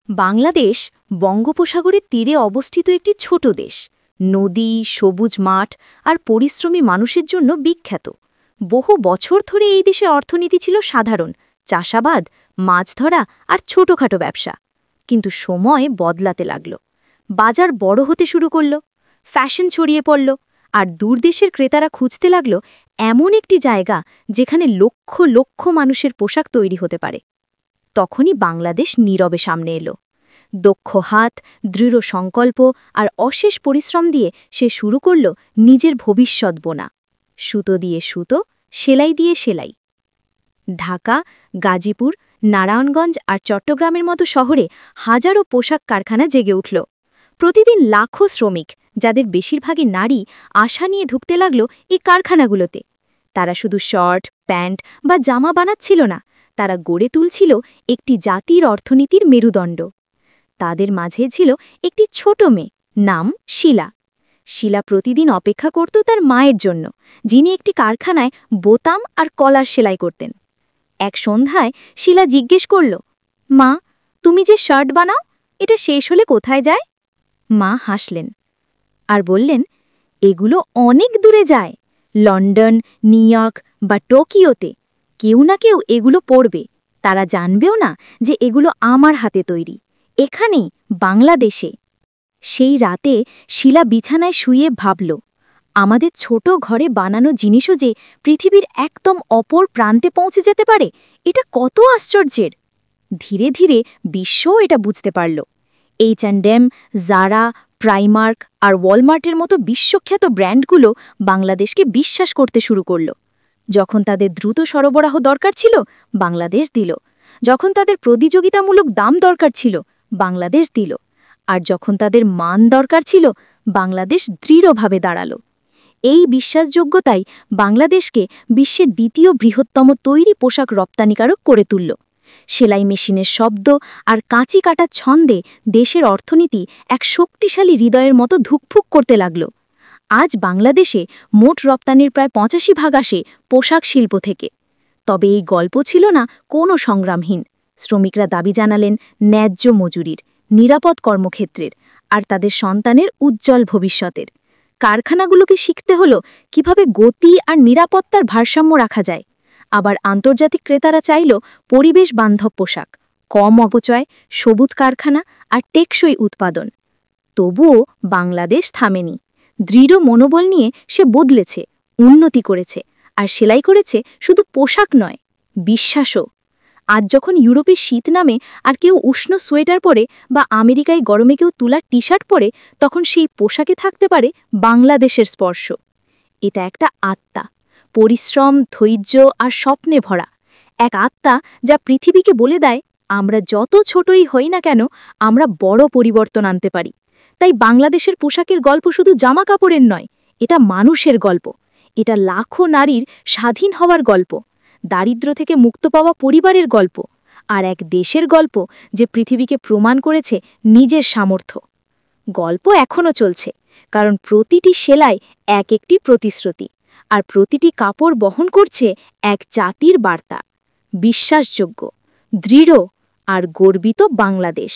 বাংলাদেশ বঙ্গোপসাগরের তীরে অবস্থিত একটি ছোট দেশ। নদী, সবুজ মাঠ আর পরিশ্রমী মানুষের জন্য বিখ্যাত। বহু বছর ধরে এই দেশে অর্থনীতি ছিল সাধারণ চাষাবাদ, মাছ ধরা আর ছোটখাটো ব্যবসা। কিন্তু সময় বদলাতে লাগল। বাজার বড় হতে শুরু করল, ফ্যাশন ছড়িয়ে পড়ল, আর দূরদেশের ক্রেতারা খুঁজতে লাগল এমন একটি জায়গা যেখানে লক্ষ লক্ষ মানুষের পোশাক তৈরি হতে পারে। তখনই বাংলাদেশ নীরবে সামনে এলো। দক্ষ হাত, দৃঢ় সংকল্প আর অশেষ পরিশ্রম দিয়ে সে শুরু করল নিজের ভবিষ্যৎ বোনা। সুতো দিয়ে সুতো, সেলাই দিয়ে সেলাই। ঢাকা, গাজীপুর, নারায়ণগঞ্জ আর চট্টগ্রামের মতো শহরে হাজারো পোশাক কারখানা জেগে উঠল। প্রতিদিন লাখো শ্রমিক, যাদের বেশিরভাগই নারী, আশা নিয়ে ঢুকতে লাগল এই কারখানাগুলোতে। তারা শুধু শার্ট, প্যান্ট বা জামা বানাচ্ছিল না, তারা গড়ে তুলছিল একটি জাতির অর্থনীতির মেরুদণ্ড। তাদের মাঝে ছিল একটি ছোট মেয়ে, নাম শিলা। শিলা প্রতিদিন অপেক্ষা করত তার মায়ের জন্য, যিনি একটি কারখানায় বোতাম আর কলার সেলাই করতেন। এক সন্ধ্যায় শিলা জিজ্ঞেস করল, মা, তুমি যে শার্ট বানাও, এটা শেষ হলে কোথায় যায়? মা হাসলেন আর বললেন, এগুলো অনেক দূরে যায়, লন্ডন, নিউ ইয়র্ক বা টোকিওতে। কেউ না কেউ এগুলো পড়বে, তারা জানবেও না যে এগুলো আমার হাতে তৈরি, এখানেই, বাংলাদেশে। সেই রাতে শিলা বিছানায় শুয়ে ভাবল, আমাদের ছোট ঘরে বানানো জিনিসও যে পৃথিবীর একদম অপর প্রান্তে পৌঁছে যেতে পারে, এটা কত আশ্চর্যের। ধীরে ধীরে বিশ্বও এটা বুঝতে পারল। H&M, জারা, প্রাইমার্ক আর ওয়ালমার্টের মতো বিশ্বখ্যাত ব্র্যান্ডগুলো বাংলাদেশকে বিশ্বাস করতে শুরু করল। যখন তাদের দ্রুত সরবরাহ দরকার ছিল, বাংলাদেশ দিল। যখন তাদের প্রতিযোগিতামূলক দাম দরকার ছিল, বাংলাদেশ দিল। আর যখন তাদের মান দরকার ছিল, বাংলাদেশ দৃঢ়ভাবে দাঁড়াল। এই বিশ্বাসযোগ্যতাই বাংলাদেশকে বিশ্বের দ্বিতীয় বৃহত্তম তৈরি পোশাক রপ্তানিকারক করে তুলল। সেলাই মেশিনের শব্দ আর কাঁচি কাটার ছন্দে দেশের অর্থনীতি এক শক্তিশালী হৃদয়ের মতো ধুকফুক করতে লাগল। আজ বাংলাদেশে মোট রপ্তানির প্রায় ৮৫% আসে পোশাক শিল্প থেকে। তবে এই গল্প ছিল না কোনো সংগ্রামহীন। শ্রমিকরা দাবি জানালেন ন্যায্য মজুরির, নিরাপদ কর্মক্ষেত্রের আর তাদের সন্তানের উজ্জ্বল ভবিষ্যতের। কারখানাগুলোকে শিখতে হলো কিভাবে গতি আর নিরাপত্তার ভারসাম্য রাখা যায়। আবার আন্তর্জাতিক ক্রেতারা চাইল পরিবেশ বান্ধব পোশাক, কম অপচয়, সবুজ কারখানা আর টেকসই উৎপাদন। তবুও বাংলাদেশ থামেনি। দৃঢ় মনোবল নিয়ে সে বদলেছে, উন্নতি করেছে, আর সেলাই করেছে শুধু পোশাক নয়, বিশ্বাসও। আজ যখন ইউরোপে শীত নামে আর কেউ উষ্ণ সোয়েটার পরে বা আমেরিকায় গরমে কেউ তুলার টি শার্ট পরে, তখন সেই পোশাকে থাকতে পারে বাংলাদেশের স্পর্শ। এটা একটা আত্মা, পরিশ্রম, ধৈর্য আর স্বপ্নে ভরা এক আত্মা, যা পৃথিবীকে বলে দেয়, আমরা যত ছোটই হই না কেন, আমরা বড় পরিবর্তন আনতে পারি। তাই বাংলাদেশের পোশাকের গল্প শুধু জামা কাপড়ের নয়, এটা মানুষের গল্প। এটা লাখো নারীর স্বাধীন হওয়ার গল্প, দারিদ্র্য থেকে মুক্ত পাওয়া পরিবারের গল্প, আর এক দেশের গল্প যে পৃথিবীকে প্রমাণ করেছে নিজের সামর্থ্য। গল্প এখনও চলছে, কারণ প্রতিটি সেলাই এক একটি প্রতিশ্রুতি, আর প্রতিটি কাপড় বহন করছে এক জাতির বার্তা। বিশ্বাসযোগ্য, দৃঢ় আর গর্বিত বাংলাদেশ।